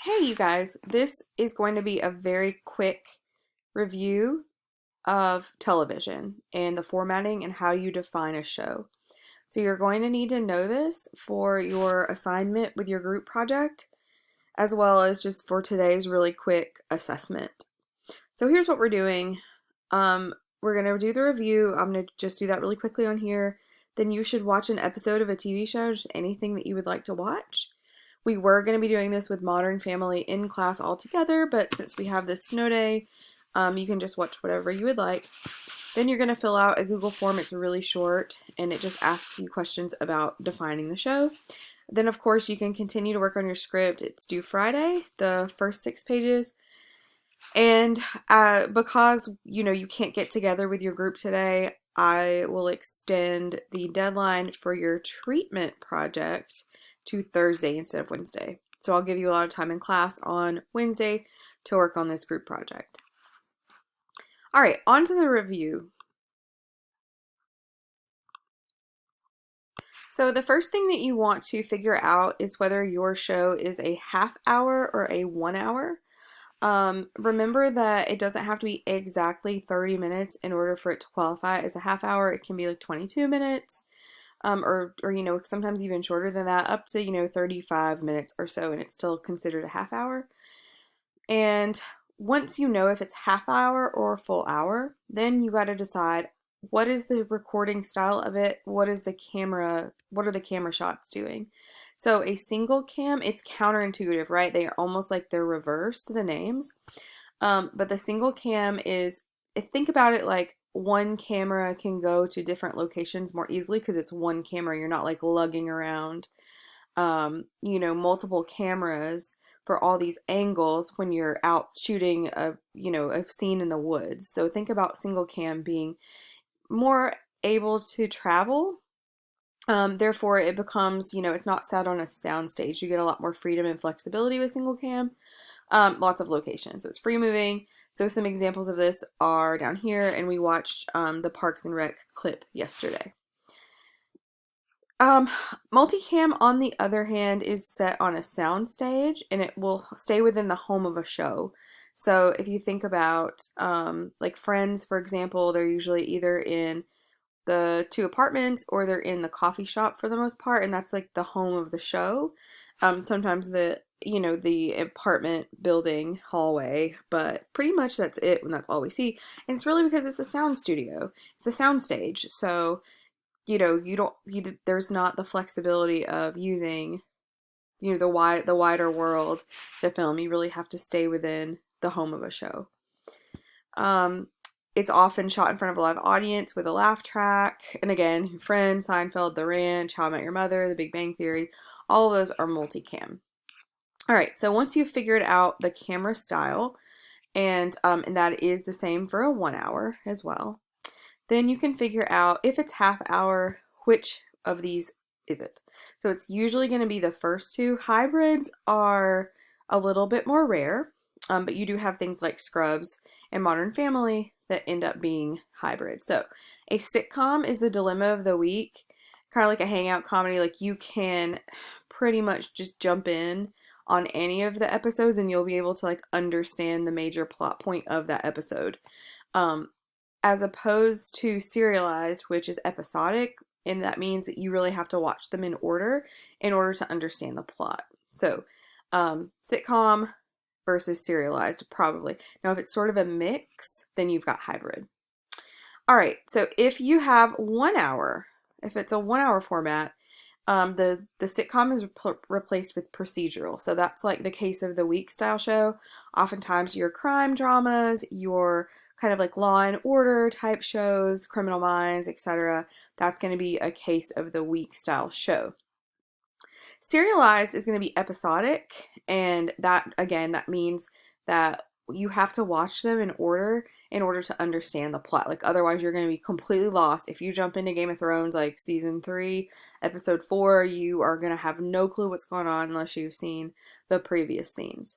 Hey, you guys, this is going to be a very quick review of television and the formatting and how you define a show. So, you're going to need to know this for your assignment with your group project, as well as just for today's really quick assessment. So, here's what we're doing. We're going to do the review. I'm going to just do that really quickly on here. Then you should watch an episode of a TV show, just anything that you would like to watch. We were going to be doing this with Modern Family in class all together, but since we have this snow day, you can just watch whatever you would like. Then you're going to fill out a Google form. It's really short, and it just asks you questions about defining the show. Then, of course, you can continue to work on your script. It's due Friday, the first 6 pages. And because, you can't get together with your group today, I will extend the deadline for your treatment project to Thursday instead of Wednesday. So I'll give you a lot of time in class on Wednesday to work on this group project. All right, on to the review. So the first thing that you want to figure out is whether your show is a half hour or a 1 hour. Remember that it doesn't have to be exactly 30 minutes in order for it to qualify as a half hour. It can be like 22 minutes, or sometimes even shorter than that, up to 35 minutes or so, and it's still considered a half hour. And once you know if it's half hour or a full hour, then you got to decide what is the recording style of it, what are the camera shots doing. So a single cam, it's counterintuitive, right? They are almost like they're reversed, the names. But the single cam is, think about it like one camera can go to different locations more easily because it's one camera. You're not like lugging around, multiple cameras for all these angles when you're out shooting a scene in the woods. So think about single cam being more able to travel. Therefore, it becomes, it's not set on a sound stage. You get a lot more freedom and flexibility with single cam. Lots of locations. So it's free moving. So some examples of this are down here, and we watched the Parks and Rec clip yesterday. Multicam, on the other hand, is set on a sound stage, and it will stay within the home of a show. So if you think about like Friends, for example, they're usually either in the two apartments or they're in the coffee shop for the most part, and that's like the home of the show. Sometimes the apartment building hallway, but pretty much that's it when that's all we see. And it's really because it's a sound studio. It's a sound stage. So, there's not the flexibility of using, the wider world to film. You really have to stay within the home of a show. It's often shot in front of a live audience with a laugh track. And again, Friends, Seinfeld, The Ranch, How I Met Your Mother, The Big Bang Theory, all of those are multicam. All right, so once you've figured out the camera style, and that is the same for a 1 hour as well, then you can figure out if it's half hour, which of these is it. So it's usually going to be the first two. Hybrids are a little bit more rare, but you do have things like Scrubs and Modern Family that end up being hybrid. So a sitcom is a dilemma of the week, kind of like a hangout comedy. Like you can pretty much just jump in on any of the episodes and you'll be able to like understand the major plot point of that episode. As opposed to serialized, which is episodic, and that means that you really have to watch them in order to understand the plot. So, sitcom versus serialized, probably. Now, if it's sort of a mix, then you've got hybrid. All right, so if you have 1 hour, if it's a 1 hour format, the sitcom is replaced with procedural. So that's like the Case of the Week style show. Oftentimes your crime dramas, your kind of like Law and Order type shows, Criminal Minds, etc. That's going to be a Case of the Week style show. Serialized is going to be episodic, and that means that you have to watch them in order to understand the plot. Like otherwise you're going to be completely lost. If you jump into Game of Thrones like season 3, episode 4, you are going to have no clue what's going on unless you've seen the previous scenes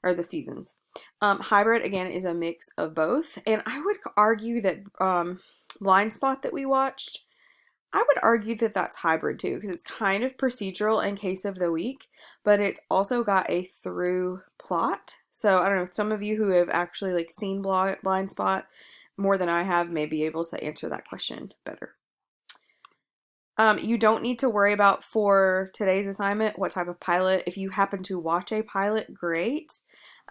or the seasons. Hybrid again is a mix of both, and I would argue that Blind Spot that we watched, I would argue that that's hybrid too, because it's kind of procedural in case of the week, but it's also got a through plot. So I don't know, some of you who have actually like seen Blind Spot more than I have may be able to answer that question better. You don't need to worry about for today's assignment what type of pilot. If you happen to watch a pilot, great.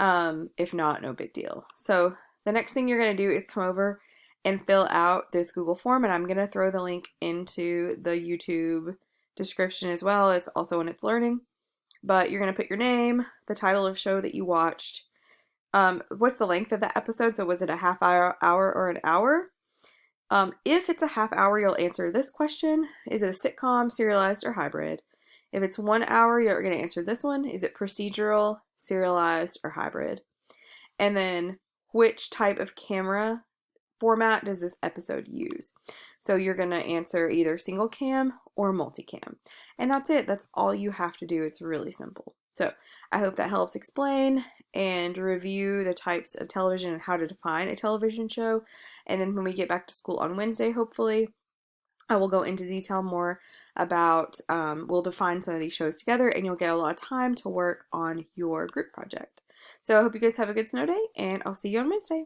If not, no big deal. So the next thing you're going to do is come over and fill out this Google form, and I'm going to throw the link into the YouTube description as well. It's also in It's Learning, but you're going to put your name, the title of show that you watched, what's the length of the episode? So was it a half hour or an hour? If it's a half hour, you'll answer this question. Is it a sitcom, serialized, or hybrid? If it's 1 hour, you're going to answer this one. Is it procedural, serialized, or hybrid? And then which type of camera format does this episode use? So you're going to answer either single cam or multicam. And that's it. That's all you have to do. It's really simple. So I hope that helps explain and review the types of television and how to define a television show. And then when we get back to school on Wednesday, hopefully, I will go into detail more about, we'll define some of these shows together, and you'll get a lot of time to work on your group project. So I hope you guys have a good snow day, and I'll see you on Wednesday.